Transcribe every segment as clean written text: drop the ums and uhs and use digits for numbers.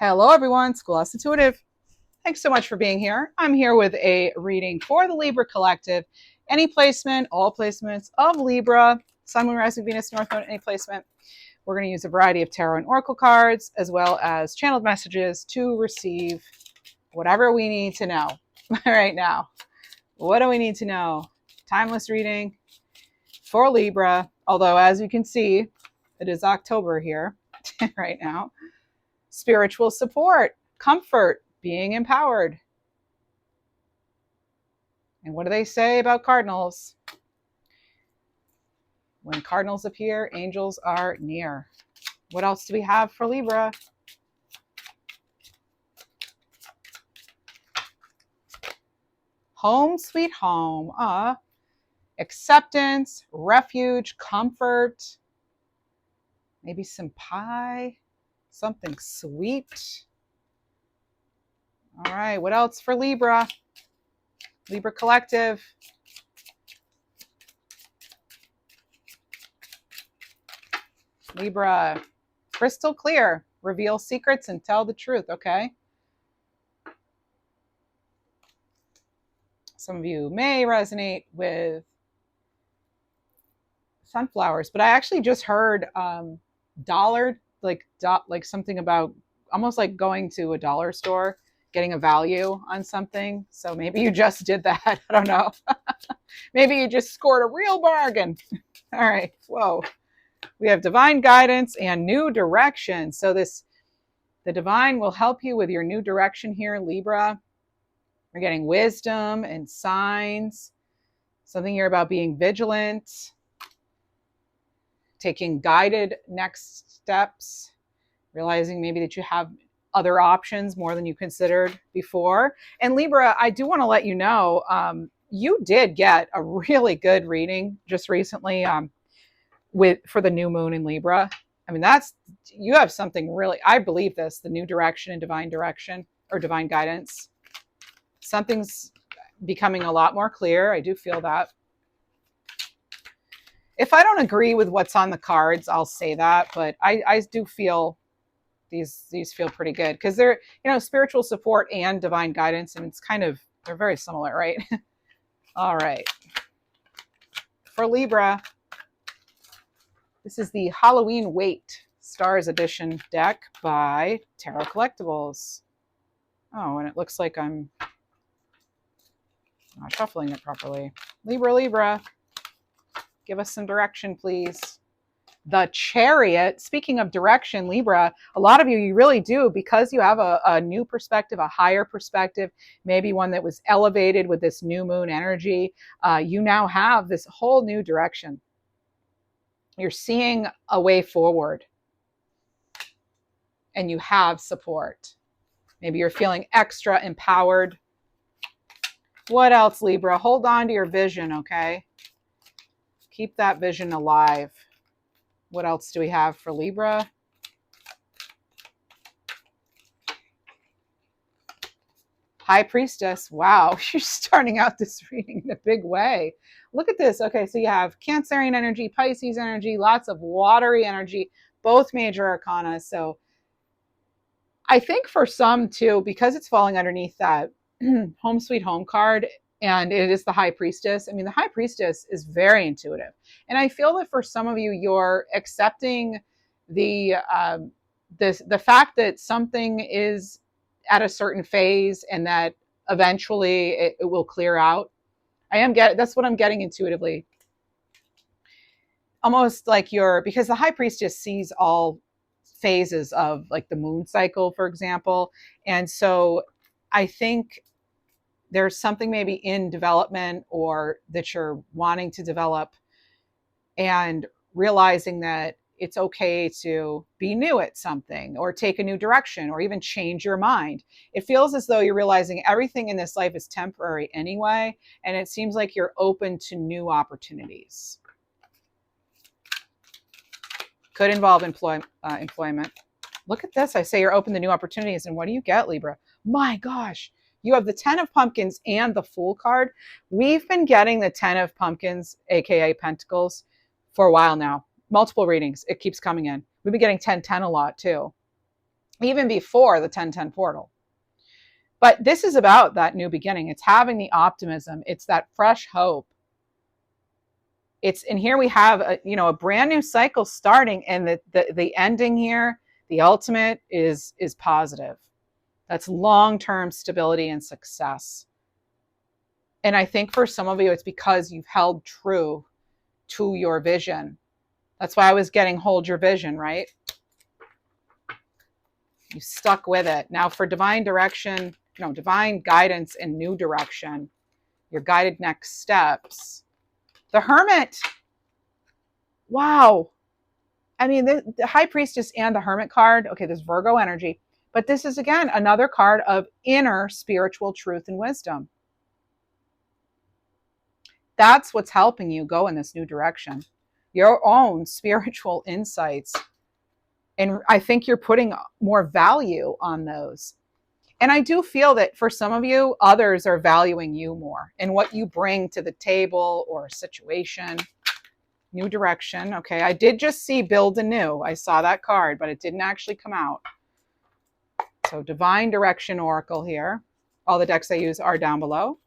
Hello, everyone. Schoolhouse Intuitive. Thanks so much for being here. I'm here with a reading for the Libra Collective. Any placement, all placements of Libra, Sun, Moon, Rising, Venus, North Node, any placement. We're going to use a variety of tarot and oracle cards, as well as channeled messages to receive whatever we need to know right now. What do we need to know? Timeless reading for Libra. Although, as you can see, it is October here right now. Spiritual support, comfort, being empowered. And what do they say about cardinals? When cardinals appear, angels are near. What else do we have for Libra? Home sweet home. Acceptance, refuge, comfort. Maybe some pie, something sweet. All right, what else for Libra? Libra Collective. Libra, crystal clear. Reveal secrets and tell the truth, okay? Some of you may resonate with sunflowers, but I actually just heard dollar, like something about almost like going to a dollar store, getting a value on something. So maybe you just did that. I don't know. Maybe you just scored a real bargain. All right. Whoa. We have divine guidance and new direction. So the divine will help you with your new direction here, Libra. You're getting wisdom and signs. Something here about being vigilant, taking guided next steps, realizing maybe that you have other options more than you considered before. And Libra, I do want to let you know, you did get a really good reading just recently for the new moon in Libra. I mean, you have something really, I believe this, the new direction and divine direction or divine guidance. Something's becoming a lot more clear. I do feel that. If I don't agree with what's on the cards, I'll say that, but I do feel these feel pretty good because they're, spiritual support and divine guidance, and it's they're very similar, right? All right. For Libra, this is the Halloween Wait Stars Edition deck by Tarot Collectibles. Oh, and it looks like I'm not shuffling it properly. Libra, give us some direction, please. The Chariot. Speaking of direction, Libra, a lot of you really do, because you have a new perspective, a higher perspective, maybe one that was elevated with this new moon energy. You now have this whole new direction. You're seeing a way forward and you have support. Maybe you're feeling extra empowered. What else, Libra? Hold on to your vision, okay? Keep that vision alive. What else do we have for Libra? High Priestess. Wow, you're starting out this reading in a big way. Look at this. Okay, so you have Cancerian energy, Pisces energy, lots of watery energy, both major arcana. So I think for some too, because it's falling underneath that home sweet home card, and it is the High Priestess. I mean, the High Priestess is very intuitive. And I feel that for some of you, you're accepting the fact that something is at a certain phase and that eventually it will clear out. That's what I'm getting intuitively. Almost like because the High Priestess sees all phases of like the moon cycle, for example. And so I think there's something maybe in development or that you're wanting to develop and realizing that it's okay to be new at something or take a new direction or even change your mind. It feels as though you're realizing everything in this life is temporary anyway, and it seems like you're open to new opportunities. Could involve employment. Look at this. I say you're open to new opportunities, and what do you get, Libra? My gosh. You have the 10 of Pumpkins and the Fool card. We've been getting the 10 of Pumpkins, aka Pentacles, for a while now. Multiple readings. It keeps coming in. We've been getting 10-10 a lot too. even before the 1010 portal. But this is about that new beginning. It's having the optimism. It's that fresh hope. And here we have a brand new cycle starting, and the ending here, the ultimate is positive. That's long-term stability and success. And I think for some of you, it's because you've held true to your vision. That's why I was getting hold your vision, right? You stuck with it. Now for divine direction, divine guidance and new direction, your guided next steps. The Hermit. Wow. I mean, the High Priestess and the Hermit card. Okay, there's Virgo energy. But this is, again, another card of inner spiritual truth and wisdom. That's what's helping you go in this new direction. Your own spiritual insights. And I think you're putting more value on those. And I do feel that for some of you, others are valuing you more and what you bring to the table or situation. New direction. Okay, I did just see build anew. I saw that card, but it didn't actually come out. So divine direction oracle here. All the decks I use are down below.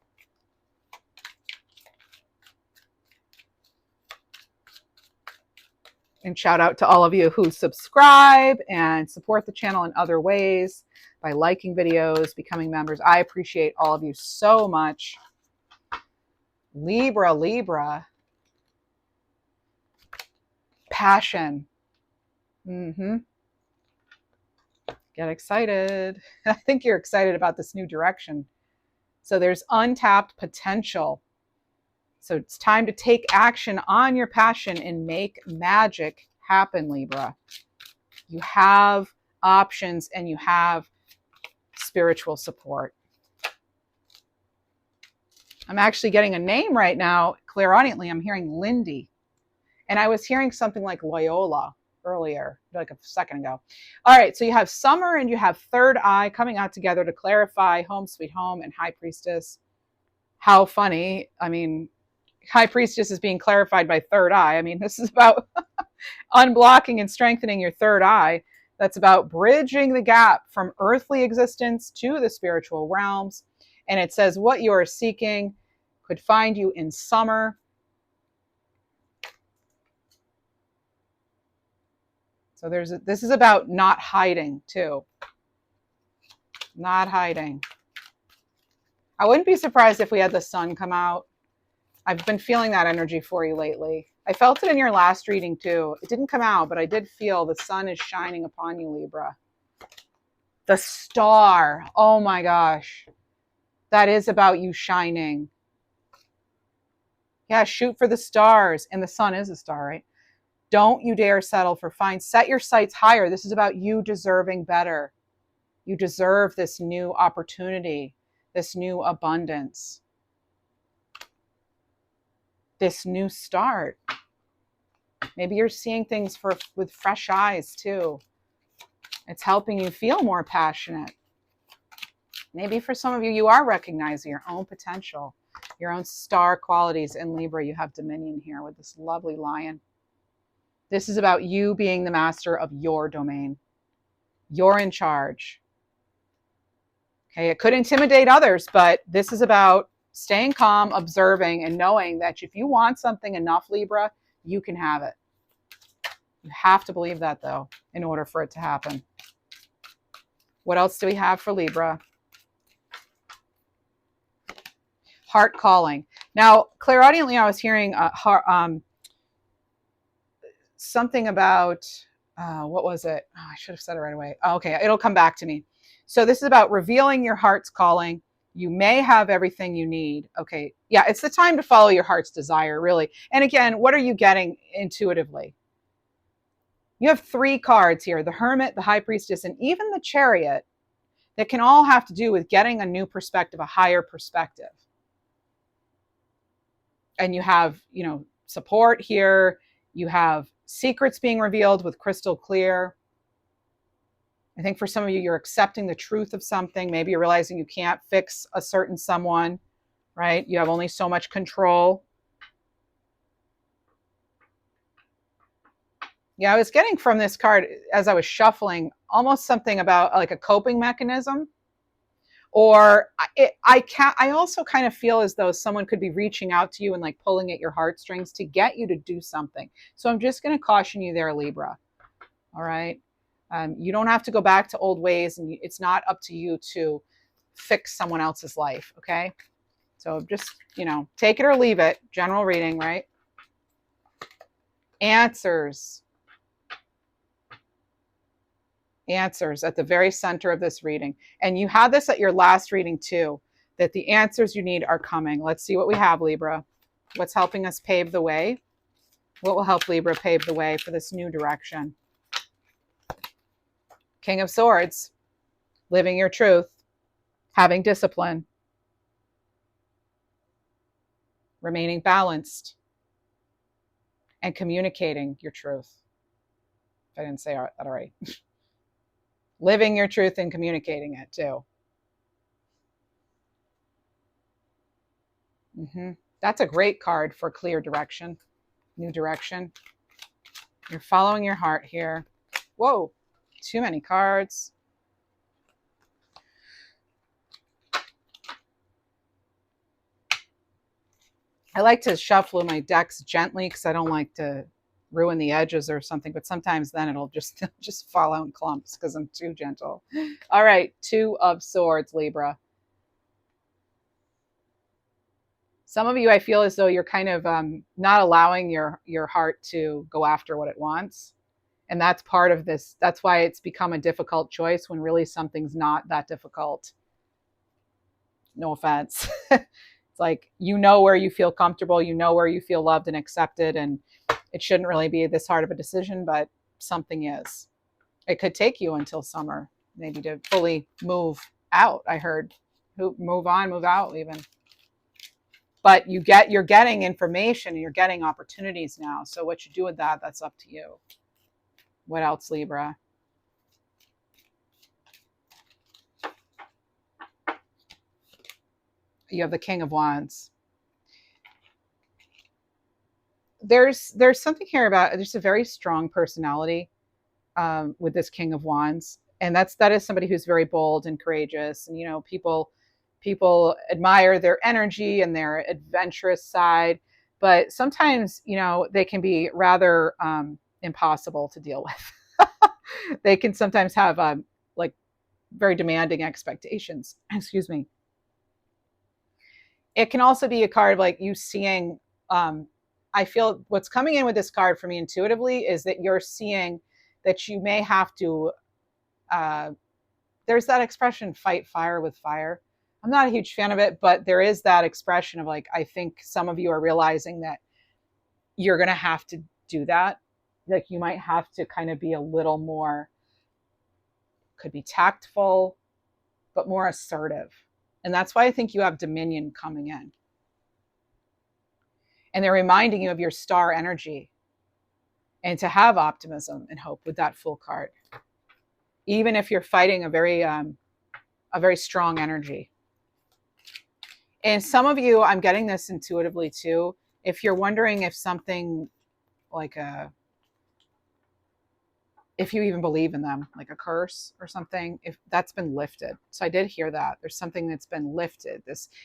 And shout out to all of you who subscribe and support the channel in other ways by liking videos, becoming members. I appreciate all of you so much. Libra. Passion. Get excited. I think you're excited about this new direction. So there's untapped potential. So it's time to take action on your passion and make magic happen, Libra. You have options and you have spiritual support. I'm actually getting a name right now. Clairaudiently, I'm hearing Lindy. And I was hearing something like Loyola earlier, like a second ago. All right, so you have Summer and you have Third Eye coming out together to clarify Home Sweet Home and High Priestess. How funny. I mean, High Priestess is being clarified by Third Eye. I mean, this is about unblocking and strengthening your third eye. That's about bridging the gap from earthly existence to the spiritual realms. And it says what you are seeking could find you in summer. So this is about not hiding too. Not hiding. I wouldn't be surprised if we had the sun come out. I've been feeling that energy for you lately. I felt it in your last reading too. It didn't come out, but I did feel the sun is shining upon you, Libra. The star. Oh my gosh. That is about you shining. Yeah, shoot for the stars. And the sun is a star, right? Don't you dare settle for fine. Set your sights higher. This is about you deserving better. You deserve this new opportunity, this new abundance, this new start. Maybe you're seeing things with fresh eyes too. It's helping you feel more passionate. Maybe for some of you, you are recognizing your own potential, your own star qualities. In Libra, you have dominion here with this lovely lion. This is about you being the master of your domain. You're in charge. Okay, it could intimidate others, but this is about staying calm, observing, and knowing that if you want something enough, Libra, you can have it. You have to believe that, though, in order for it to happen. What else do we have for Libra? Heart calling. Now, clairaudiently, I was hearing something about, what was it? Oh, I should have said it right away. Oh, okay, it'll come back to me. So this is about revealing your heart's calling. You may have everything you need. Okay, yeah, it's the time to follow your heart's desire, really. And again, what are you getting intuitively? You have 3 cards here, the Hermit, the High Priestess, and even the Chariot, that can all have to do with getting a new perspective, a higher perspective. And you have, support here. You have secrets being revealed with crystal clear. I think for some of you, you're accepting the truth of something. Maybe you're realizing you can't fix a certain someone, right? You have only so much control. Yeah, I was getting from this card, as I was shuffling, almost something about like a coping mechanism. Or I also kind of feel as though someone could be reaching out to you and like pulling at your heartstrings to get you to do something. So I'm just going to caution you there, Libra. All right. You don't have to go back to old ways, and it's not up to you to fix someone else's life. Okay. So just, take it or leave it. General reading, right? Answers at the very center of this reading. And you had this at your last reading too, that the answers you need are coming. Let's see what we have, Libra. What's helping us pave the way? What will help Libra pave the way for this new direction? King of Swords, living your truth, having discipline, remaining balanced, and communicating your truth. If I didn't say that already. Living your truth and communicating it too. That's a great card for clear direction, new direction. You're following your heart here. Whoa, too many cards. I like to shuffle my decks gently because I don't like to ruin the edges or something, but sometimes then it'll just fall out in clumps because I'm too gentle. All right, Two of Swords, Libra. Some of you, I feel as though you're kind of not allowing your heart to go after what it wants. And that's part of this. That's why it's become a difficult choice when really something's not that difficult. No offense. It's like, where you feel comfortable, where you feel loved and accepted. And it shouldn't really be this hard of a decision, but something is. It could take you until summer, maybe, to fully move out. I heard move on, move out even. But you're getting information and you're getting opportunities now. So what you do with that, that's up to you. What else, Libra? You have the King of Wands. There's something here about there's a very strong personality with this King of Wands, and that is somebody who's very bold and courageous, and people admire their energy and their adventurous side, but sometimes they can be rather impossible to deal with. They can sometimes have like very demanding expectations. Excuse me. It can also be a card of like you seeing. I feel what's coming in with this card for me intuitively is that you're seeing that you may have to. There's that expression, fight fire with fire. I'm not a huge fan of it, but there is that expression of like, I think some of you are realizing that you're going to have to do that. Like you might have to kind of be a little more, could be tactful, but more assertive. And that's why I think you have Dominion coming in. And they're reminding you of your star energy and to have optimism and hope with that Fool card. Even if you're fighting a very strong energy. And some of you, I'm getting this intuitively too. If you're wondering if something like if you even believe in them, like a curse or something, if that's been lifted. So I did hear that. There's something that's been lifted.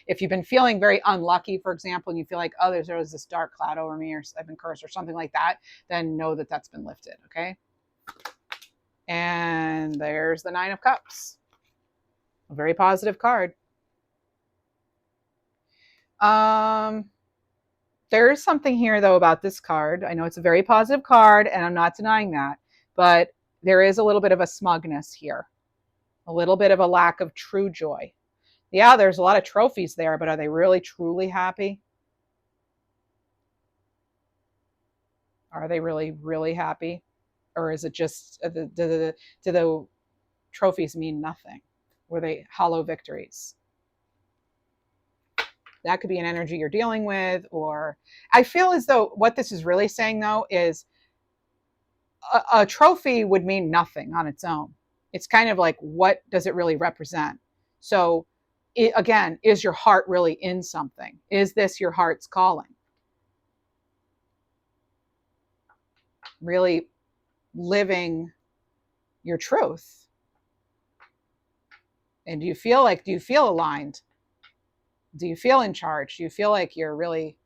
If you've been feeling very unlucky, for example, and you feel like, oh, there was this dark cloud over me, or I've been cursed or something like that, then know that that's been lifted, okay? And there's the Nine of Cups. A very positive card. There is something here, though, about this card. I know it's a very positive card, and I'm not denying that. But there is a little bit of a smugness here. A little bit of a lack of true joy. Yeah, there's a lot of trophies there, but are they really, truly happy? Are they really, really happy? Or is it just, do the trophies mean nothing? Were they hollow victories? That could be an energy you're dealing with. Or I feel as though what this is really saying, though, is a trophy would mean nothing on its own. It's kind of like, what does it really represent? So again, is your heart really in something? Is this your heart's calling? Really living your truth? And do you feel aligned? Do you feel in charge? Do you feel like you're really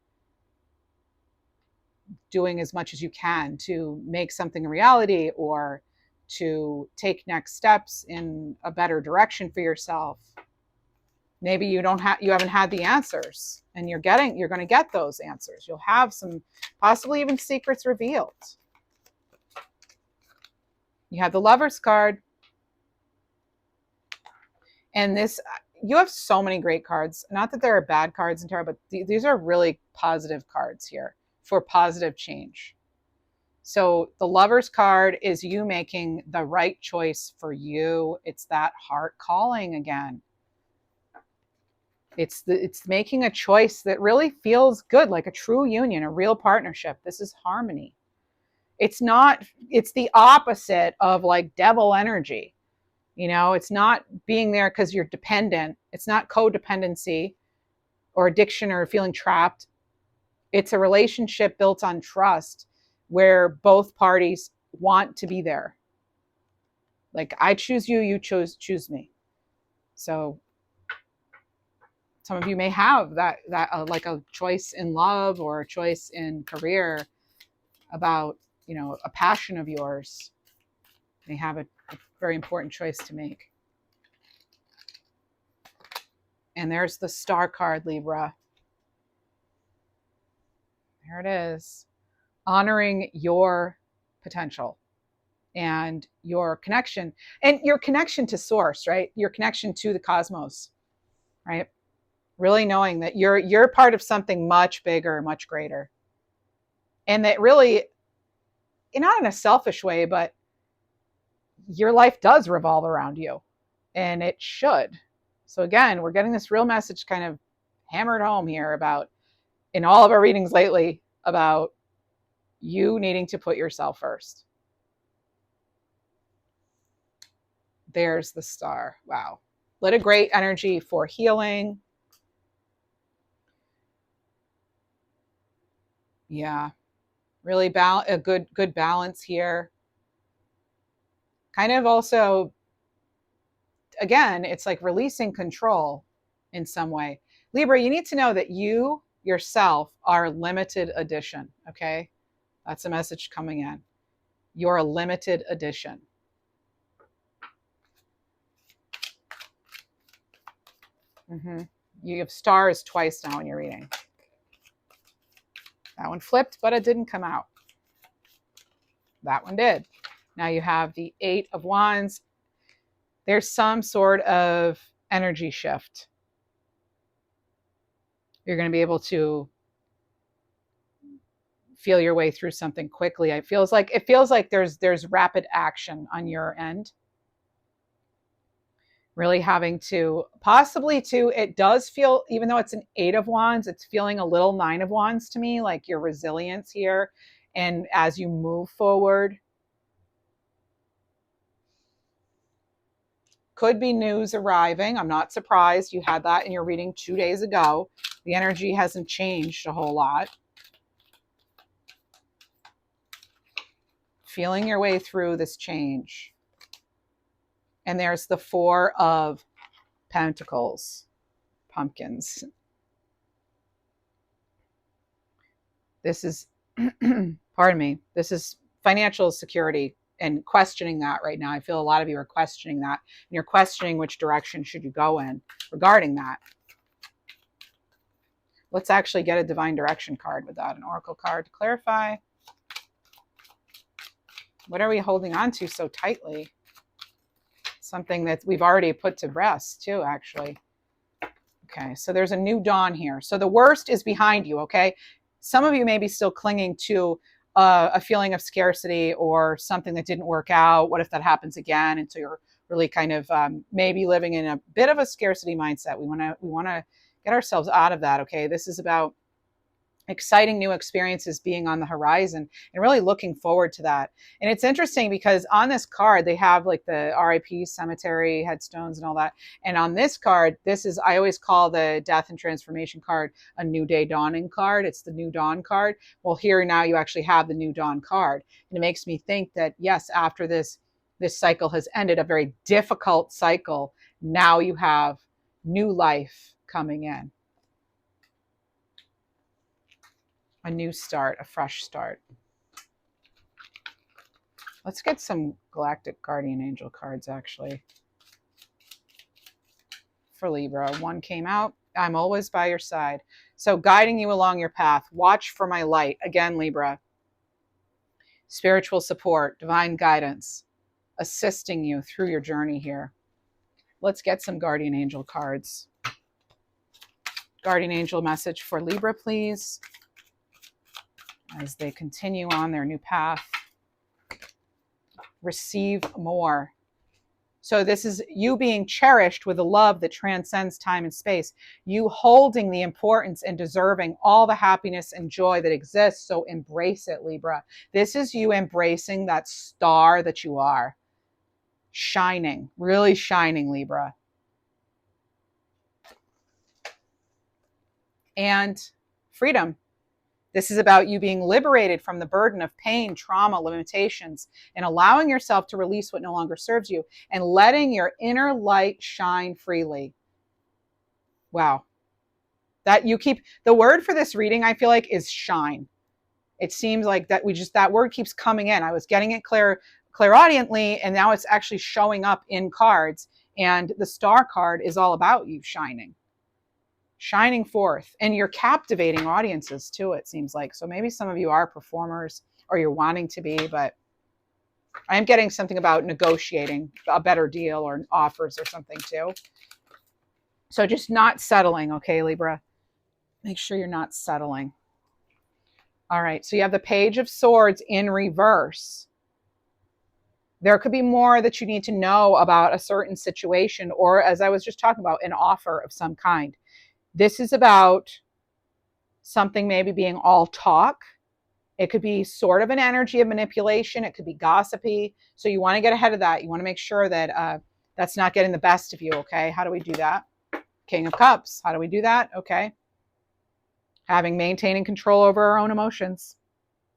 doing as much as you can to make something a reality, or to take next steps in a better direction for yourself? Maybe you haven't had the answers, and you're going to get those answers. You'll have some, possibly even secrets revealed. You have the Lovers card. And this, you have so many great cards. Not that there are bad cards in tarot, but these are really positive cards here for positive change. So the Lovers card is you making the right choice for you. It's that heart calling again. It's making a choice that really feels good, like a true union, a real partnership. This is harmony. It's the opposite of like devil energy. You know, it's not being there because you're dependent. It's not codependency or addiction or feeling trapped. It's a relationship built on trust where both parties want to be there. Like, I choose you, you choose me. So some of you may have that like a choice in love or a choice in career about, you know, a passion of yours. You may have a very important choice to make. And there's the Star card, Libra. There it is. Honoring your potential and your connection to source, right? Your connection to the cosmos, right? Really knowing that you're part of something much bigger, much greater. And that really, not in a selfish way, but your life does revolve around you, and it should. So again, we're getting this real message kind of hammered home here about, in all of our readings lately, about you needing to put yourself first. There's the Star. Wow. What a great energy for healing. Yeah. Really a good balance here. Kind of also, again, it's like releasing control in some way. Libra, you need to know that you yourself are limited edition, okay? That's a message coming in. You're a limited edition. You have stars twice now in your reading. That one flipped, but it didn't come out. That one did. Now you have the 8 of Wands. There's some sort of energy shift. You're going to be able to feel your way through something quickly. It feels like there's rapid action on your end. Really having to, possibly too, it does feel, even though it's an 8 of Wands, it's feeling a little 9 of Wands to me, like your resilience here. And as you move forward, could be news arriving. I'm not surprised. You had that in your reading 2 days ago. The energy hasn't changed a whole lot. Feeling your way through this change. And there's the 4 of Pentacles, pumpkins. This is, pardon me, this is financial security and questioning that right now. I feel a lot of you are questioning that. And you're questioning which direction should you go in regarding that. Let's actually get a divine direction card with that, an oracle card to clarify. What are we holding on to so tightly? Something that we've already put to rest too, actually. Okay, so there's a new dawn here. So the worst is behind you, okay? Some of you may be still clinging to a feeling of scarcity or something that didn't work out. What if that happens again? And so you're really kind of maybe living in a bit of a scarcity mindset. We want to get ourselves out of that, okay? This is about exciting new experiences being on the horizon and really looking forward to that. And it's interesting because on this card, they have like the RIP cemetery headstones and all that. And on this card, I always call the death and transformation card a new day dawning card. It's the new dawn card. Well, here now you actually have the new dawn card. And it makes me think that, yes, after this This cycle has ended, a very difficult cycle. Now you have new life coming in. A new start, a fresh start. Let's get some Galactic Guardian Angel cards, actually. For Libra, one came out. I'm always by your side. So guiding you along your path. Watch for my light. Again, Libra. Spiritual support, divine guidance, assisting you through your journey here. Let's get some Guardian Angel cards. Guardian Angel message for Libra, please, as they continue on their new path. Receive more. So this is you being cherished with a love that transcends time and space. You holding the importance and deserving all the happiness and joy that exists. So embrace it, Libra. This is you embracing that star that you are. Shining, really shining, Libra. And freedom. This is about you being liberated from the burden of pain, trauma, limitations, and allowing yourself to release what no longer serves you and letting your inner light shine freely. Wow. That you keep, the word for this reading, I feel like, is shine. It seems like that that word keeps coming in. I was getting it clairaudiently, and now it's actually showing up in cards. And the star card is all about you shining forth, and you're captivating audiences too, it seems like. So maybe some of you are performers, or you're wanting to be, but I'm getting something about negotiating a better deal or offers or something too. So just not settling, okay, Libra? Make sure you're not settling. All right, so you have the Page of Swords in reverse. There could be more that you need to know about a certain situation, or as I was just talking about, an offer of some kind. This is about something maybe being all talk. It could be sort of an energy of manipulation. It could be gossipy. So you want to get ahead of that. You want to make sure that that's not getting the best of you, okay? How do we do that? King of Cups. How do we do that? Okay. Maintaining control over our own emotions.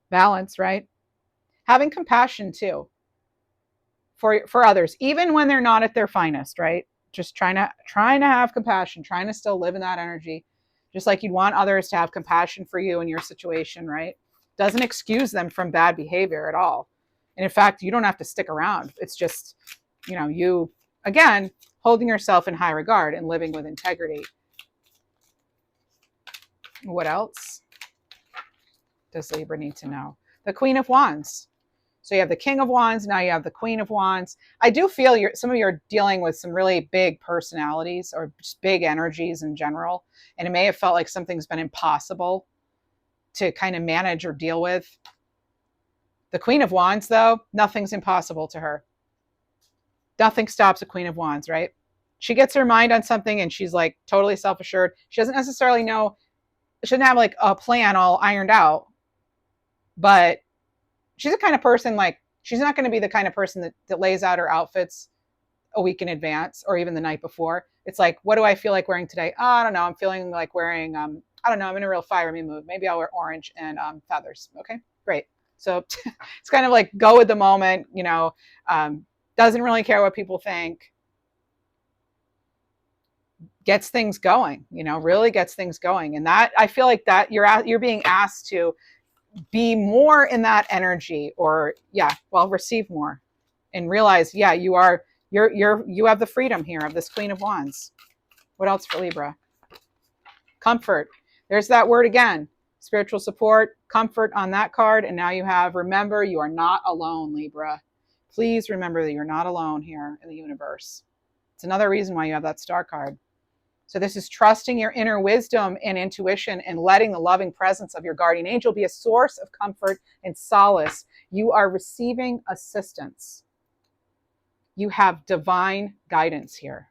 Balance, right? Having compassion too for others, even when they're not at their finest, right? Just trying to have compassion, trying to still live in that energy, just like you'd want others to have compassion for you in your situation, right? Doesn't excuse them from bad behavior at all. And in fact, you don't have to stick around. It's just, you, again, holding yourself in high regard and living with integrity. What else does Libra need to know? The Queen of Wands. So you have the King of Wands, now you have the Queen of Wands. I do feel some of you are dealing with some really big personalities or just big energies in general. And it may have felt like something's been impossible to kind of manage or deal with. The Queen of Wands, though, nothing's impossible to her. Nothing stops a Queen of Wands, right? She gets her mind on something and she's like totally self-assured. She doesn't necessarily know, shouldn't have like a plan all ironed out, but she's the kind of person, like, she's not going to be the kind of person that lays out her outfits a week in advance or even the night before. It's like, what do I feel like wearing today? Oh, I don't know. I'm feeling like wearing, I don't know. I'm in a real fiery mood. Maybe I'll wear orange and feathers. Okay, great. So it's kind of like go with the moment, doesn't really care what people think. Gets things going, really gets things going. And that, I feel like that you're being asked to be more in that energy, or receive more and realize, you have the freedom here of this Queen of Wands. What else for Libra? Comfort. There's that word again. Spiritual support, comfort on that card. And now you have, remember, you are not alone, Libra. Please remember that you're not alone here in the universe. It's another reason why you have that star card. So this is trusting your inner wisdom and intuition and letting the loving presence of your guardian angel be a source of comfort and solace. You are receiving assistance. You have divine guidance here.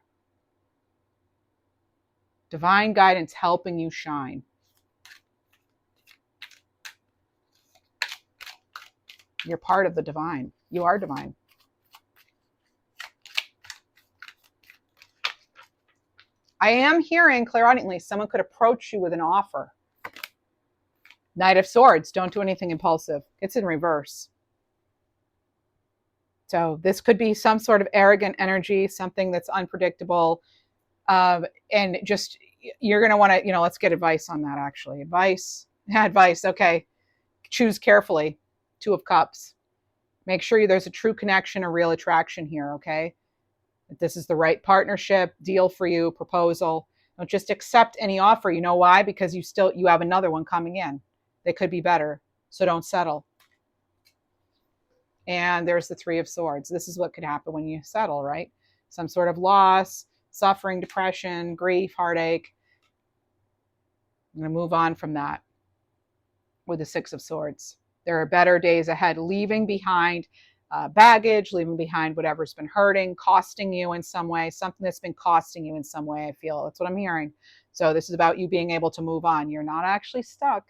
Divine guidance helping you shine. You're part of the divine. You are divine. I am hearing clairaudiently someone could approach you with an offer. Knight of Swords. Don't do anything impulsive. It's in reverse. So this could be some sort of arrogant energy, something that's unpredictable. And just, you're going to want to, let's get advice on that actually. Advice. Advice. Okay. Choose carefully. Two of Cups. Make sure there's a true connection, a real attraction here. Okay. That this is the right partnership, deal for you, proposal. Don't just accept any offer. You know why? Because you have another one coming in that could be better. So don't settle. And there's the Three of Swords. This is what could happen when you settle, right? Some sort of loss, suffering, depression, grief, heartache. I'm going to move on from that with the Six of Swords. There are better days ahead, leaving behind baggage, leaving behind whatever's been hurting, costing you in some way, something that's been costing you in some way, I feel. That's what I'm hearing. So this is about you being able to move on. You're not actually stuck.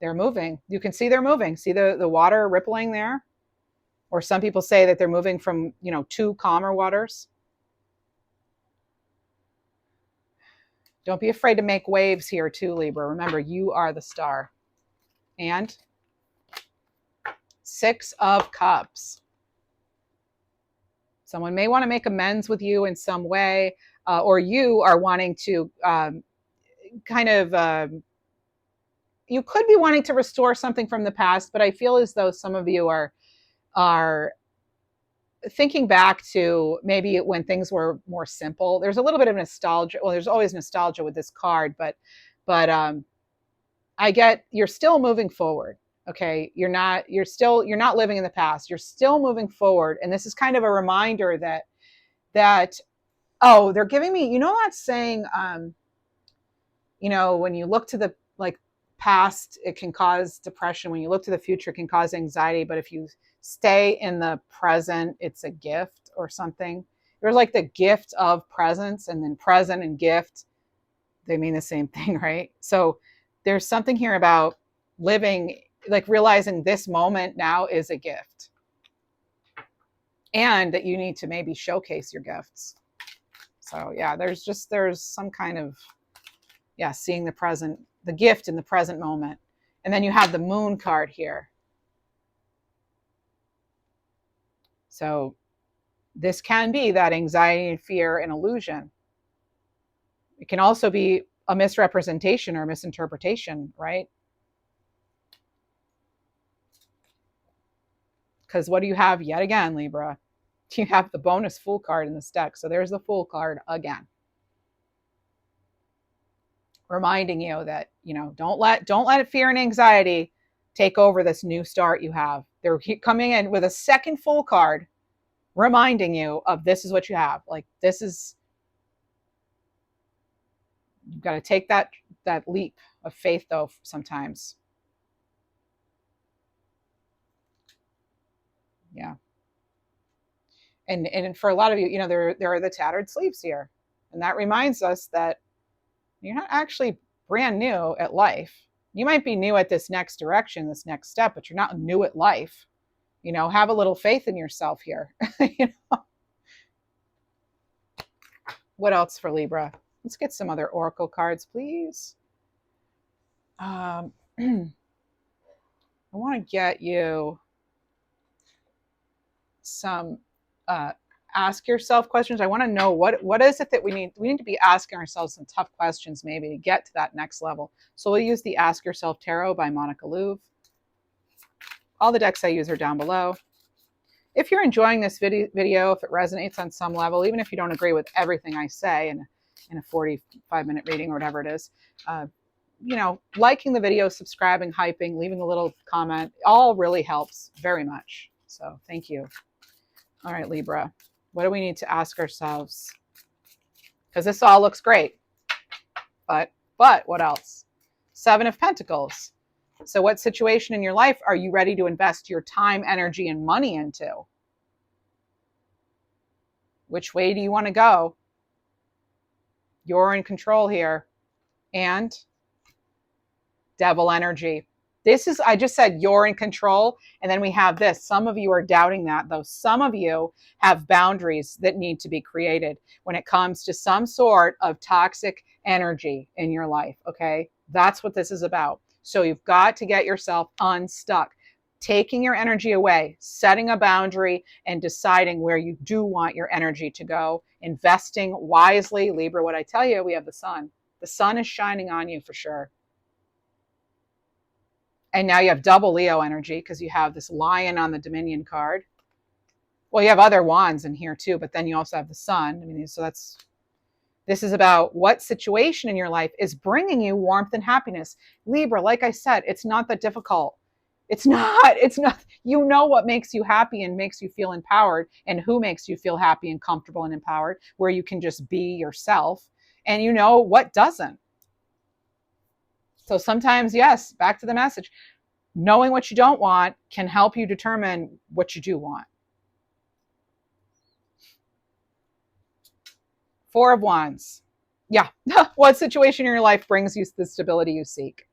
They're moving. You can see they're moving. See the water rippling there? Or some people say that they're moving from, to calmer waters. Don't be afraid to make waves here too, Libra. Remember, you are the star. And Six of Cups. Someone may want to make amends with you in some way, or you are wanting to you could be wanting to restore something from the past, but I feel as though some of you are thinking back to maybe when things were more simple. There's a little bit of nostalgia. Well, there's always nostalgia with this card, but I get you're still moving forward. Okay. You're not living in the past. You're still moving forward. And this is kind of a reminder that, oh, they're giving me, that saying, when you look to the past, it can cause depression. When you look to the future, it can cause anxiety. But if you stay in the present, it's a gift or something. There's like the gift of presence, and then present and gift, they mean the same thing, right? So there's something here about living, realizing this moment now is a gift, and that you need to maybe showcase your gifts. So yeah, there's some kind of, seeing the present, the gift in the present moment. And then you have the Moon card here. So this can be that anxiety and fear and illusion. It can also be a misrepresentation or misinterpretation, right? Because what do you have yet again, Libra? You have the bonus Fool card in this deck. So there's the Fool card again. Reminding you that, don't let fear and anxiety take over this new start you have. They're coming in with a second Fool card, reminding you of this is what you have. You've got to take that leap of faith though sometimes. Yeah. And for a lot of you, there are the tattered sleeves here. And that reminds us that you're not actually brand new at life. You might be new at this next direction, this next step, but you're not new at life. Have a little faith in yourself here. What else for Libra? Let's get some other oracle cards, please. I want to get you some ask yourself questions. I want to know what is it that we need to be asking ourselves some tough questions maybe to get to that next level. So we'll use the Ask Yourself Tarot by Monica Louv. All the decks I use are down below. If you're enjoying this video, if it resonates on some level, even if you don't agree with everything I say in a 45-minute reading or whatever it is, liking the video, subscribing, hyping, leaving a little comment, all really helps very much. So thank you. All right, Libra, what do we need to ask ourselves? Because this all looks great, but what else? Seven of Pentacles. So what situation in your life are you ready to invest your time, energy, and money into? Which way do you want to go? You're in control here. And Devil energy. I just said you're in control. And then we have this. Some of you are doubting that, though. Some of you have boundaries that need to be created when it comes to some sort of toxic energy in your life. Okay. That's what this is about. So you've got to get yourself unstuck. taking your energy away, setting a boundary, and deciding where you do want your energy to go, investing wisely. Libra, what I tell you, we have the sun. The sun is shining on you for sure. And now you have double Leo energy because you have this lion on the Dominion card. Well, you have other wands in here too, but then you also have the sun. I mean, so this is about what situation in your life is bringing you warmth and happiness. Libra, like I said, it's not that difficult. It's not, you know what makes you happy and makes you feel empowered, and who makes you feel happy and comfortable and empowered, where you can just be yourself, and you know what doesn't. So sometimes, yes, back to the message, knowing what you don't want can help you determine what you do want. Four of Wands. Yeah. What situation in your life brings you the stability you seek?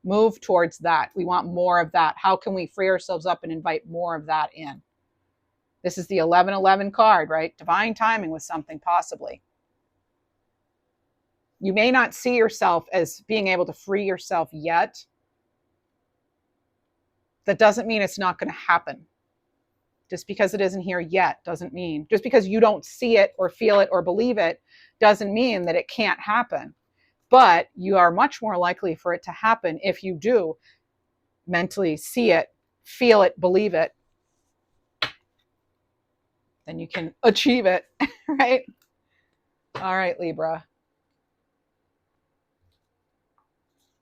Move towards that. We want more of that. How can we free ourselves up and invite more of that in? This is the 1111 card, right? Divine timing with something, possibly. You may not see yourself as being able to free yourself yet. That doesn't mean it's not going to happen. Just because it isn't here yet doesn't mean, just because you don't see it or feel it or believe it doesn't mean that it can't happen. But you are much more likely for it to happen if you do mentally see it, feel it, believe it. Then you can achieve it, right? All right, Libra.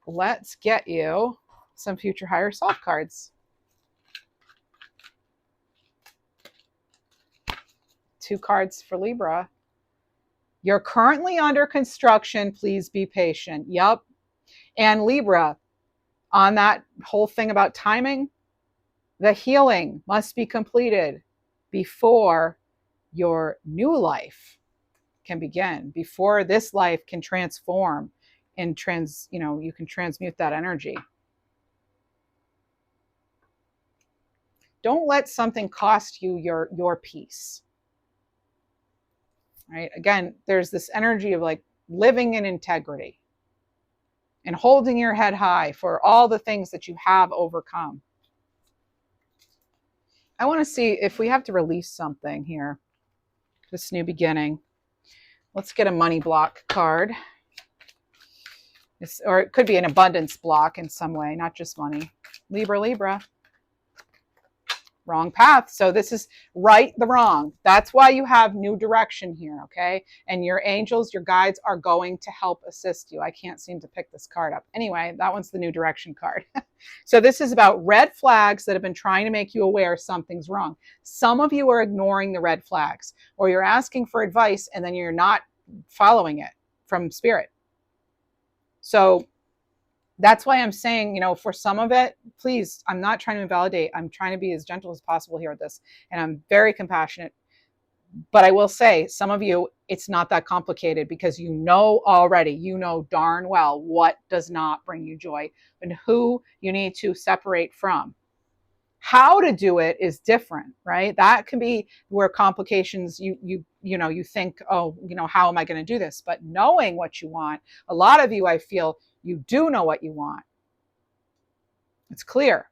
Let's get you some future higher self cards. 2 cards for Libra. You're currently under construction. Please be patient. Yep. And Libra, on that whole thing about timing, the healing must be completed before your new life can begin, before this life can transform and you can transmute that energy. Don't let something cost you your peace. Right? Again, there's this energy of like living in integrity and holding your head high for all the things that you have overcome. I want to see if we have to release something here. This new beginning. Let's get a money block card. Or it could be an abundance block in some way, not just money. Libra. Wrong path. So this is right the wrong. That's why you have new direction here, okay? And your angels, your guides are going to help assist you. I can't seem to pick this card up. Anyway, that one's the new direction card. So this is about red flags that have been trying to make you aware something's wrong. Some of you are ignoring the red flags, or you're asking for advice and then you're not following it from spirit. So that's why I'm saying, for some of it, please, I'm not trying to invalidate. I'm trying to be as gentle as possible here with this. And I'm very compassionate. But I will say, some of you, it's not that complicated because you know darn well what does not bring you joy and who you need to separate from. How to do it is different, right? That can be where complications, you think, oh, how am I going to do this? But knowing what you want, a lot of you, I feel, you do know what you want. It's clear.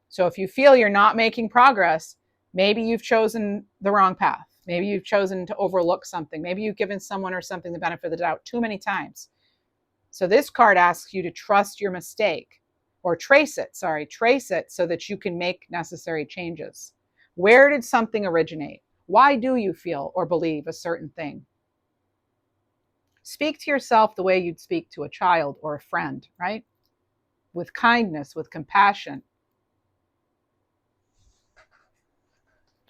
So if you feel you're not making progress, maybe you've chosen the wrong path. Maybe you've chosen to overlook something. Maybe you've given someone or something the benefit of the doubt too many times. So this card asks you to trust your mistake, or trace it so that you can make necessary changes. Where did something originate? Why do you feel or believe a certain thing? Speak to yourself the way you'd speak to a child or a friend, right? With kindness, with compassion.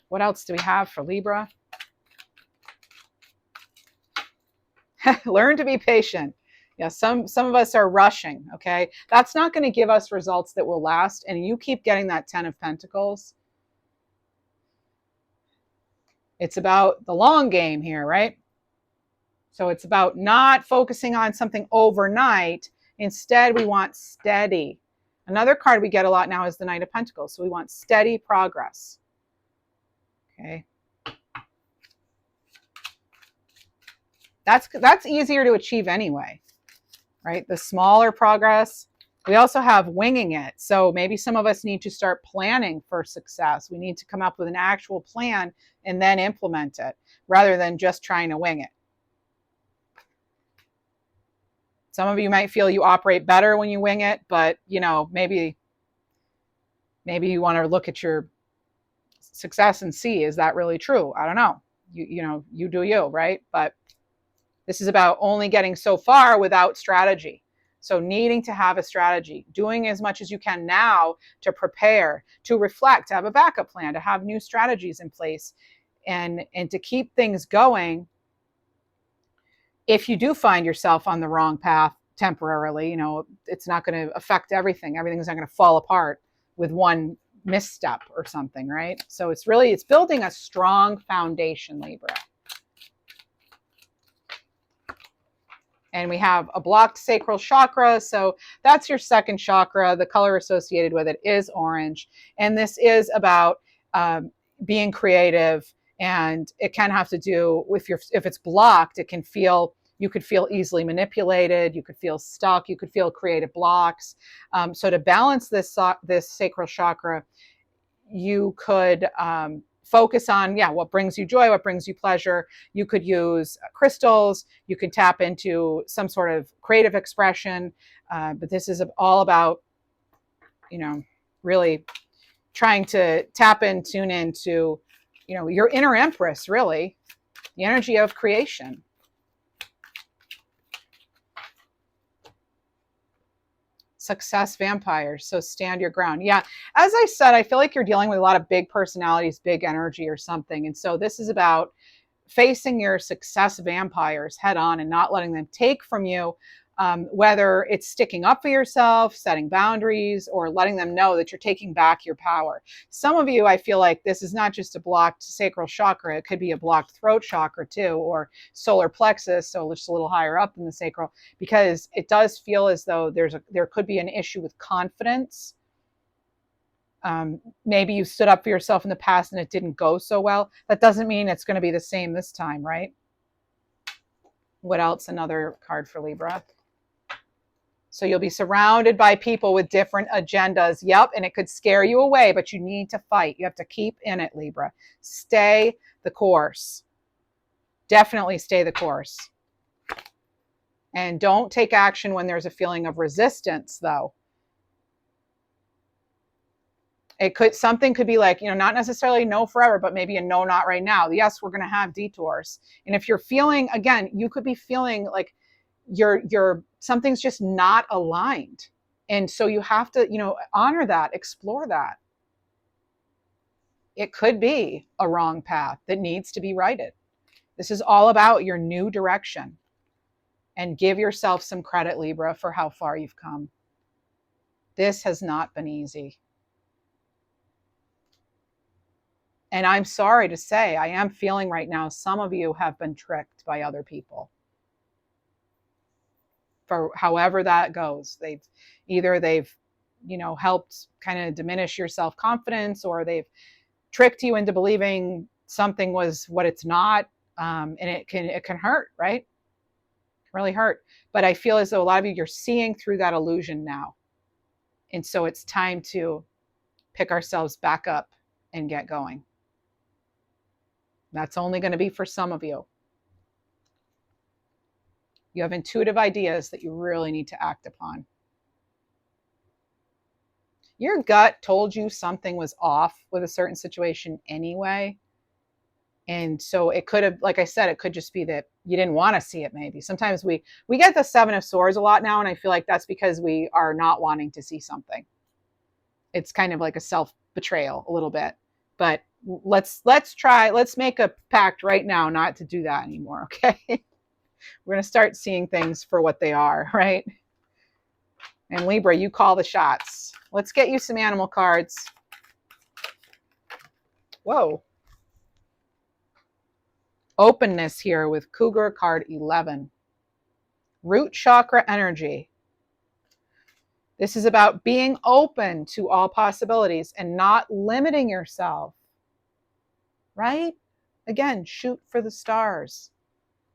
What else do we have for Libra? Learn to be patient. Yeah, some of us are rushing, okay? That's not going to give us results that will last, and you keep getting that 10 of Pentacles. It's about the long game here, right? So it's about not focusing on something overnight. Instead, we want steady. Another card we get a lot now is the Knight of Pentacles. So we want steady progress. Okay. That's easier to achieve anyway, right? The smaller progress We also have winging it. So maybe some of us need to start planning for success. We need to come up with an actual plan and then implement it rather than just trying to wing it. Some of you might feel you operate better when you wing it, but maybe you want to look at your success and see, is that really true? I don't know. You do you, right? But this is about only getting so far without strategy. So needing to have a strategy, doing as much as you can now to prepare, to reflect, to have a backup plan, to have new strategies in place, and to keep things going. If you do find yourself on the wrong path temporarily, it's not going to affect everything. Everything's not going to fall apart with one misstep or something, right? So it's building a strong foundation, Libra. And we have a blocked sacral chakra. So that's your second chakra. The color associated with it is orange. And this is about being creative. And it can have to do with if it's blocked, you could feel easily manipulated. You could feel stuck. You could feel creative blocks. So to balance this sacral chakra, you could focus on, what brings you joy, what brings you pleasure. You could use crystals. You can tap into some sort of creative expression. But this is all about, really trying to tune into, your inner empress, really, the energy of creation. Success vampires. So stand your ground. Yeah. As I said, I feel like you're dealing with a lot of big personalities, big energy or something. And so this is about facing your success vampires head on and not letting them take from you, whether it's sticking up for yourself, setting boundaries, or letting them know that you're taking back your power. Some of you, I feel like this is not just a blocked sacral chakra. It could be a blocked throat chakra too, or solar plexus, so just a little higher up in the sacral, because it does feel as though there could be an issue with confidence. Maybe you stood up for yourself in the past and it didn't go so well. That doesn't mean it's going to be the same this time, right? What else? Another card for Libra. So you'll be surrounded by people with different agendas. Yep. And it could scare you away, but you need to fight. You have to keep in it, Libra. Stay the course. Definitely stay the course. And don't take action when there's a feeling of resistance, though. Something could be like, not necessarily no forever, but maybe a no, not right now. Yes, we're going to have detours. And if you're feeling, again, you could be feeling like something's just not aligned. And so you have to, honor that, explore that. It could be a wrong path that needs to be righted. This is all about your new direction. And give yourself some credit, Libra, for how far you've come. This has not been easy. And I'm sorry to say, I am feeling right now, some of you have been tricked by other people. For however that goes. They've helped kind of diminish your self-confidence, or they've tricked you into believing something was what it's not. And it can hurt, right? It can really hurt. But I feel as though a lot of you're seeing through that illusion now. And so it's time to pick ourselves back up and get going. That's only going to be for some of you. You have intuitive ideas that you really need to act upon. Your gut told you something was off with a certain situation anyway. And so it could have, like I said, it could just be that you didn't want to see it maybe. Sometimes we get the Seven of Swords a lot now, and I feel like that's because we are not wanting to see something. It's kind of like a self-betrayal a little bit. But let's make a pact right now not to do that anymore, okay? We're going to start seeing things for what they are, right? And Libra, you call the shots. Let's get you some animal cards. Whoa. Openness here with Cougar card 11. Root chakra energy. This is about being open to all possibilities and not limiting yourself, right? Again, shoot for the stars.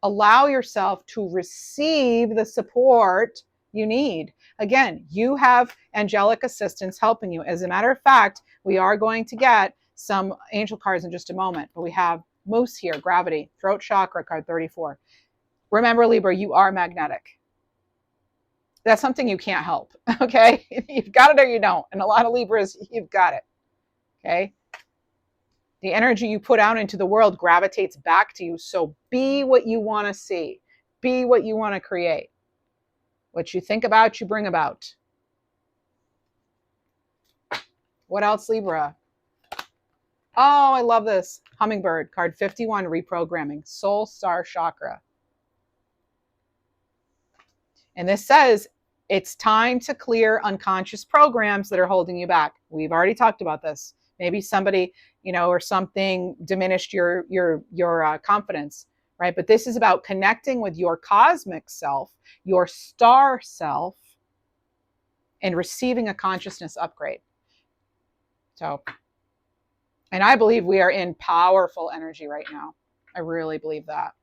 Allow yourself to receive the support you need. Again, you have angelic assistance helping you. As a matter of fact, we are going to get some angel cards in just a moment, but we have Moose here, gravity, throat chakra, card 34. Remember, Libra, you are magnetic. That's something you can't help, okay? You've got it or you don't. And a lot of Libras, you've got it, okay? The energy you put out into the world gravitates back to you. So be what you want to see. Be what you want to create. What you think about, you bring about. What else, Libra? Oh, I love this. Hummingbird, card 51, reprogramming, soul star chakra. And this says it's time to clear unconscious programs that are holding you back. We've already talked about this. Maybe somebody, or something diminished your confidence, right? But this is about connecting with your cosmic self, your star self, and receiving a consciousness upgrade. So, and I believe we are in powerful energy right now. I really believe that.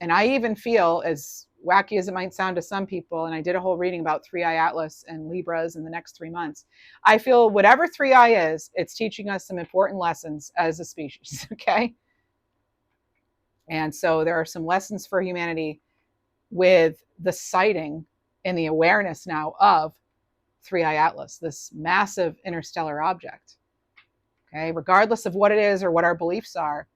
And I even feel, as wacky as it might sound to some people, and I did a whole reading about 3i Atlas and Libras in the next 3 months, I feel whatever 3i is, it's teaching us some important lessons as a species, okay? And so there are some lessons for humanity with the sighting and the awareness now of 3i Atlas, this massive interstellar object, okay? Regardless of what it is or what our beliefs are,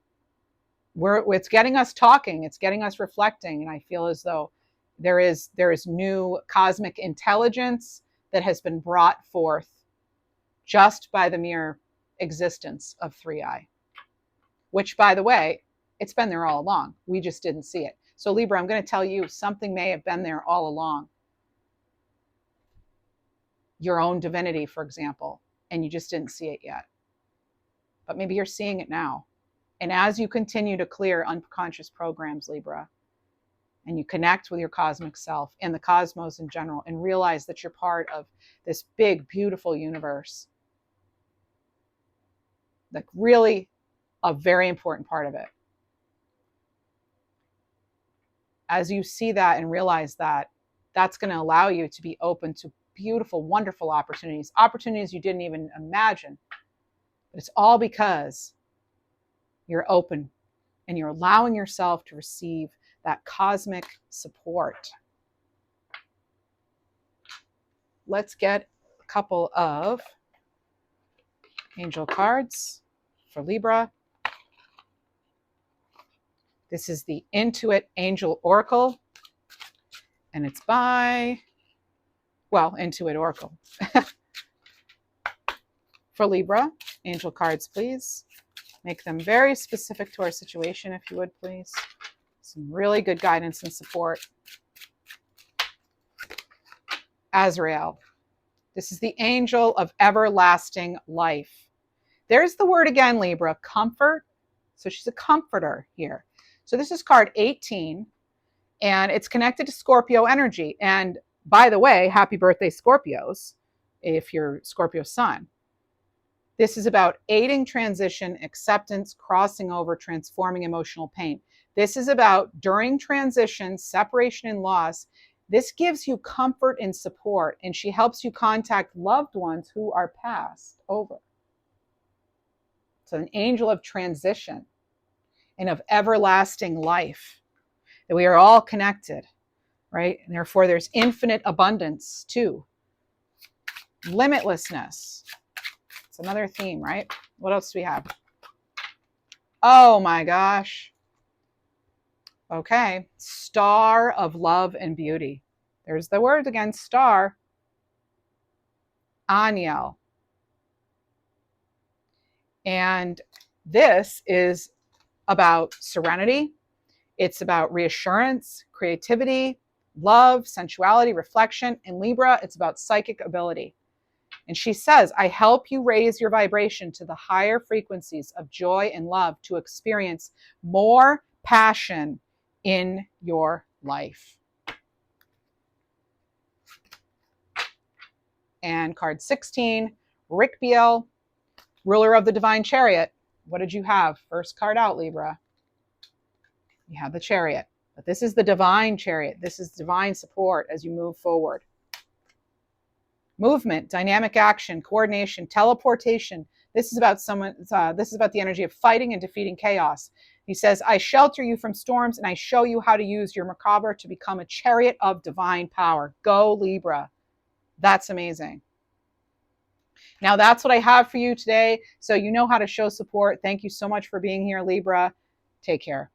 it's getting us talking, it's getting us reflecting, and I feel as though there is new cosmic intelligence that has been brought forth just by the mere existence of 3i, which, by the way, it's been there all along. We just didn't see it. So Libra, I'm going to tell you, something may have been there all along. Your own divinity, for example, and you just didn't see it yet. But maybe you're seeing it now. And as you continue to clear unconscious programs, Libra, and you connect with your cosmic self and the cosmos in general, and realize that you're part of this big, beautiful universe, like really a very important part of it. As you see that and realize that, that's going to allow you to be open to beautiful, wonderful opportunities you didn't even imagine. But it's all because you're open and you're allowing yourself to receive that cosmic support. Let's get a couple of angel cards for Libra. This is the Intuit Angel Oracle, and it's by, Intuit Oracle. For Libra, angel cards, please. Make them very specific to our situation, if you would, please. Some really good guidance and support. Azrael. This is the angel of everlasting life. There's the word again, Libra, comfort. So she's a comforter here. So this is card 18, and it's connected to Scorpio energy. And by the way, happy birthday, Scorpios, if you're Scorpio sun. This is about aiding transition, acceptance, crossing over, transforming emotional pain. This is about during transition, separation and loss. This gives you comfort and support, and she helps you contact loved ones who are passed over. So an angel of transition and of everlasting life, that we are all connected, right? And therefore there's infinite abundance too. Limitlessness. It's another theme, right? What else do we have? Oh my gosh. Okay. Star of love and beauty. There's the word again, star. Aniel. And this is about serenity. It's about reassurance, creativity, love, sensuality, reflection. In Libra, it's about psychic ability. And she says, I help you raise your vibration to the higher frequencies of joy and love to experience more passion in your life. And card 16, Rick Biel, ruler of the divine chariot. What did you have? First card out, Libra. You have the chariot. But this is the divine chariot. This is divine support as you move forward. Movement, dynamic action, coordination, teleportation. This is about someone. This is about the energy of fighting and defeating chaos. He says, I shelter you from storms and I show you how to use your macabre to become a chariot of divine power. Go, Libra. That's amazing. Now, that's what I have for you today. So you know how to show support. Thank you so much for being here, Libra. Take care.